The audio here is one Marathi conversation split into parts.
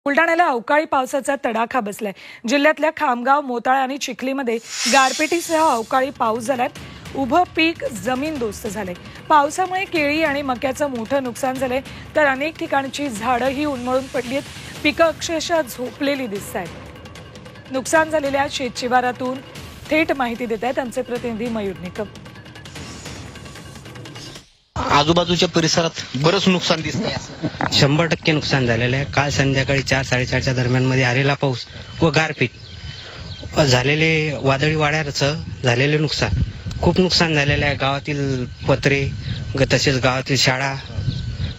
बुलढाण्याला अवकाळी पावसाचा तडाखा बसलाय। जिल्ह्यातल्या खामगाव, मोताळा आणि चिखलीमध्ये गारपिटीसह अवकाळी पाऊस झालाय। उभं पीक जमीनदोस्त झाले। पावसामुळे केळी आणि मक्याचं मोठं नुकसान झालंय, तर अनेक ठिकाणची झाडंही उन्मळून पडली आहेत। पिकं अक्षरशः झोपलेली दिसतायत। नुकसान झालेल्या शेतशिवारातून थेट माहिती देत आहेत आमचे प्रतिनिधी मयूर निकम। आजूबाजूच्या परिसरात बरंच नुकसान दिसतंय। 100% नुकसान झालेलं आहे। काल संध्याकाळी 4-4:30च्या दरम्यान मध्ये आलेला पाऊस व गारपीट झालेले वादळी वाड्याचं झालेले नुकसान, खूप नुकसान झालेलं आहे। गावातील पत्रे तसेच गावातील शाळा,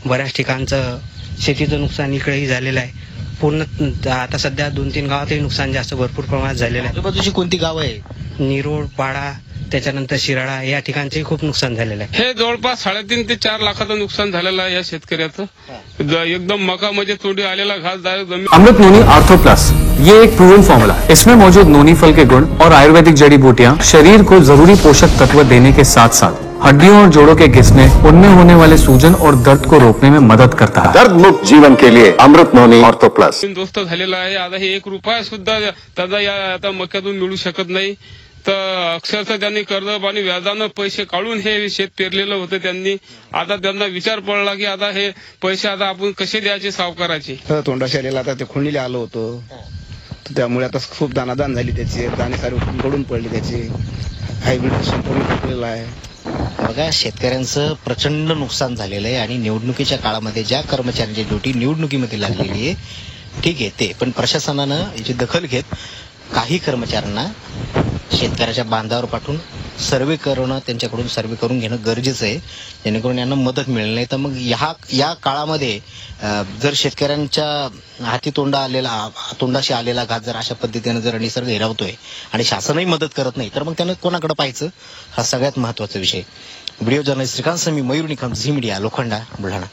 बऱ्याच ठिकाणचं शेतीचं नुकसान इकडेही झालेलं आहे। पूर्ण आता सध्या 2-3 गावातही नुकसान जास्त भरपूर प्रमाणात झालेलं आहे। आजूबाजूची कोणती गावं आहे? निरोड, पाडा, त्याच्यानंतर शिराळा या ठिकाणचे खूप नुकसान झालेलं आहे। हे जवळपास 3.5 ते 4 लाखाचं नुकसान झालेलं आहे या शेतकऱ्याचं। एकदम मका म्हणजे तोंडी आलेला घास डायरेक्ट जमीन। अमृत नोनी आर्थो प्लस, ये एक प्रूवन फॉर्मूला है। इसमें मौजूद नोनी फल के गुण और आयुर्वेदिक जड़ी बूटियां शरीर को जरूरी पोषक तत्व देने के साथ साथ हड्डियों और जोड़ों के घिसने, उनमें होने वाले सूजन और दर्द को रोकने में मदद करता है। दर्द मुक्त जीवन के लिए अमृत नोनी आर्थो प्लस दोस्त झालेला आहे। आता हे 1 रुपया सुद्धा त्याचा या आता मक्यातून मिळू शकत नाही। तर अक्षरशः त्यांनी कर्ज आणि व्याजानं पैसे काढून हे शेत पेरलेलं होतं त्यांनी। आता त्यांना विचार पडला की आता हे पैसे आता आपण कसे द्यायचे सावकाराचे। तोंडाशी आलेला आता ते खुणीला आलं होतं, त्यामुळे आता खूप दानादान झाली त्याची, दाणे सारे गळून पडले त्याचे। हायब्रिड संपूर्ण फुटलेला आहे। बघा, शेतकऱ्यांचं प्रचंड नुकसान झालेलं आहे आणि निवडणुकीच्या काळामध्ये ज्या कर्मचाऱ्यांची ड्युटी निवडणुकीमध्ये लागलेली आहे, ठीक आहे ते, पण प्रशासनानं याची दखल घेत काही कर्मचाऱ्यांना शेतकऱ्याच्या बांधावर पाठवून सर्वे करणं, त्यांच्याकडून सर्वे करून घेणं गरजेचं आहे, जेणेकरून यांना मदत मिळेल। नाही तर मग या काळामध्ये जर शेतकऱ्यांच्या हाती तोंडाशी आलेला घास जर अशा पद्धतीने जर निसर्ग हिरावतोय आणि शासनही मदत करत नाही, तर मग त्यानं कोणाकडे पाहायचं, हा सगळ्यात महत्वाचा विषय। व्हिडिओ जर्नलिस्ट श्रीकांत मी मयूर निकम, झी मीडिया, लोखंडा, बुलढाणा।